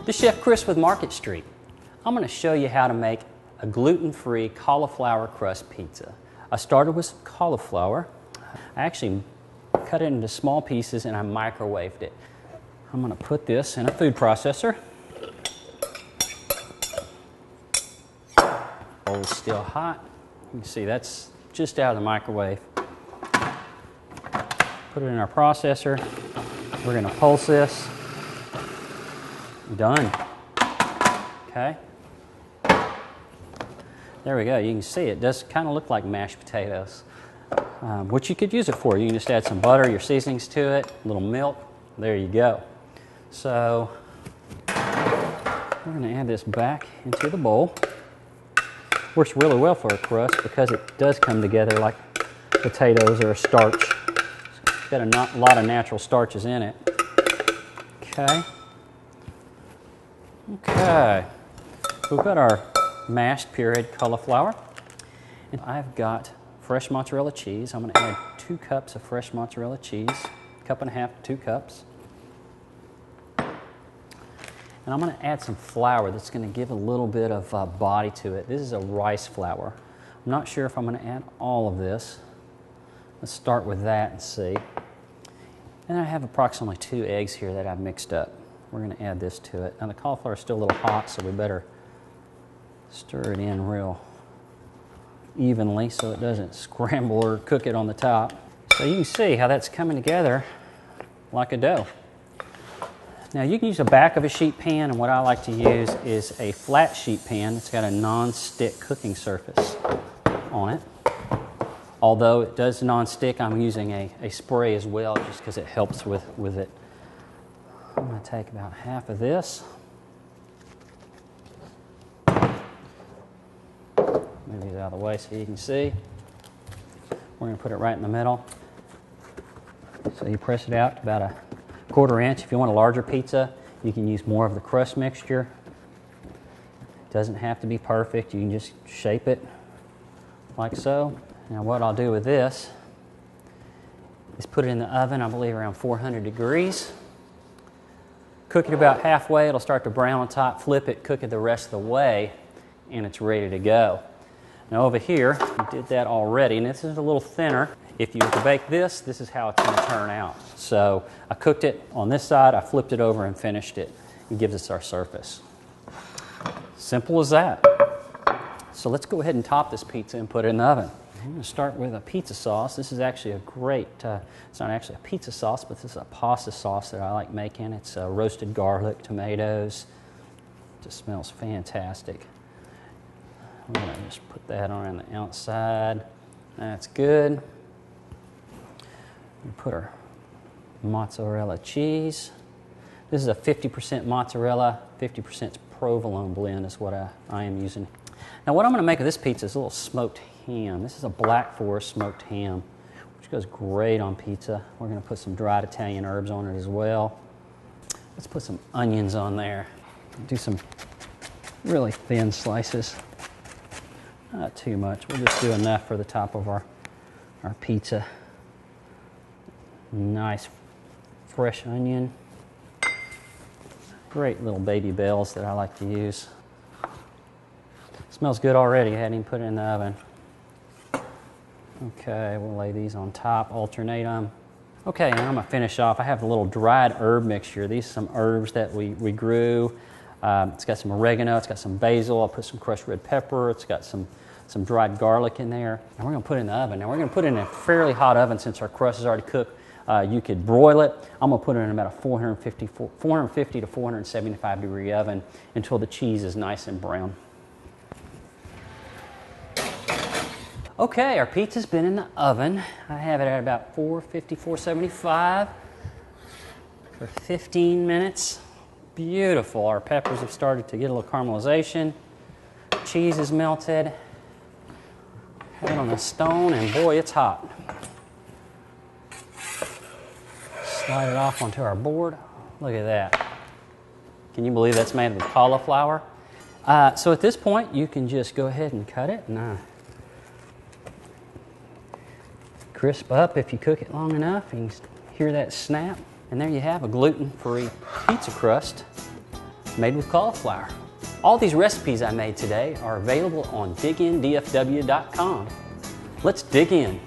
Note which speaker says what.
Speaker 1: This is Chef Chris with Market Street. I'm going to show you how to make a gluten-free cauliflower crust pizza. I started with some cauliflower. I actually cut it into small pieces and I microwaved it. I'm going to put this in a food processor. Bowl is still hot. You can see that's just out of the microwave. Put it in our processor. We're going to pulse this. Done. Okay. There we go. You can see it does kind of look like mashed potatoes, which you could use it for. You can just add some butter, your seasonings to it, a little milk. There you go. So we're going to add this back into the bowl. Works really well for a crust because it does come together like potatoes or a starch. It's got a lot of natural starches in it. Okay. Okay. We've got our mashed pureed cauliflower. And I've got fresh mozzarella cheese. I'm going to add 2 cups of fresh mozzarella cheese, 1.5 cups to 2 cups. And I'm going to add some flour that's going to give a little bit of body to it. This is a rice flour. I'm not sure if I'm going to add all of this. Let's start with that and see. And I have approximately 2 eggs here that I've mixed up. We're going to add this to it. Now the cauliflower is still a little hot, so we better stir it in real evenly so it doesn't scramble or cook it on the top. So you can see how that's coming together like a dough. Now you can use the back of a sheet pan, and what I like to use is a flat sheet pan that's got a non-stick cooking surface on it. Although it does non-stick, I'm using a spray as well just because it helps with it. I'm going to take about half of this. Move these out of the way so you can see. We're going to put it right in the middle. So you press it out to about a 1/4 inch. If you want a larger pizza, you can use more of the crust mixture. It doesn't have to be perfect. You can just shape it like so. Now what I'll do with this is put it in the oven, I believe around 400 degrees. Cook it about halfway, it'll start to brown on top, flip it, cook it the rest of the way, and it's ready to go. Now over here, we did that already, and this is a little thinner. If you were to bake this, this is how it's going to turn out. So I cooked it on this side, I flipped it over and finished it. It gives us our surface. Simple as that. So let's go ahead and top this pizza and put it in the oven. I'm going to start with a pizza sauce. This is actually a great, it's not actually a pizza sauce, but this is a pasta sauce that I like making. It's roasted garlic, tomatoes. It just smells fantastic. I'm going to just put that on the outside. That's good. We put our mozzarella cheese. This is a 50% mozzarella, 50% provolone blend is what I am using. Now what I'm going to make of this pizza is a little smoked ham. This is a Black Forest smoked ham, which goes great on pizza. We're going to put some dried Italian herbs on it as well. Let's put some onions on there. Do some really thin slices. Not too much. We'll just do enough for the top of our pizza. Nice fresh onion. Great little baby bells that I like to use. Smells good already. I hadn't even put it in the oven. Okay, we'll lay these on top, alternate them. Okay, and I'm going to finish off. I have a little dried herb mixture. These are some herbs that we grew. It's got some oregano, it's got some basil, I'll put some crushed red pepper, it's got some dried garlic in there. And we're going to put it in the oven. Now we're going to put it in a fairly hot oven since our crust is already cooked. You could broil it. I'm going to put it in about a 450 to 475 degree oven until the cheese is nice and brown. Okay, our pizza's been in the oven. I have it at about 450, 475 for 15 minutes. Beautiful. Our peppers have started to get a little caramelization. Cheese is melted. Have it on the stone, and boy, it's hot. Slide it off onto our board. Look at that. Can you believe that's made with cauliflower? So at this point, you can just go ahead and cut it and crisp up if you cook it long enough. You can hear that snap. And there you have a gluten-free pizza crust made with cauliflower. All these recipes I made today are available on digindfw.com. Let's dig in.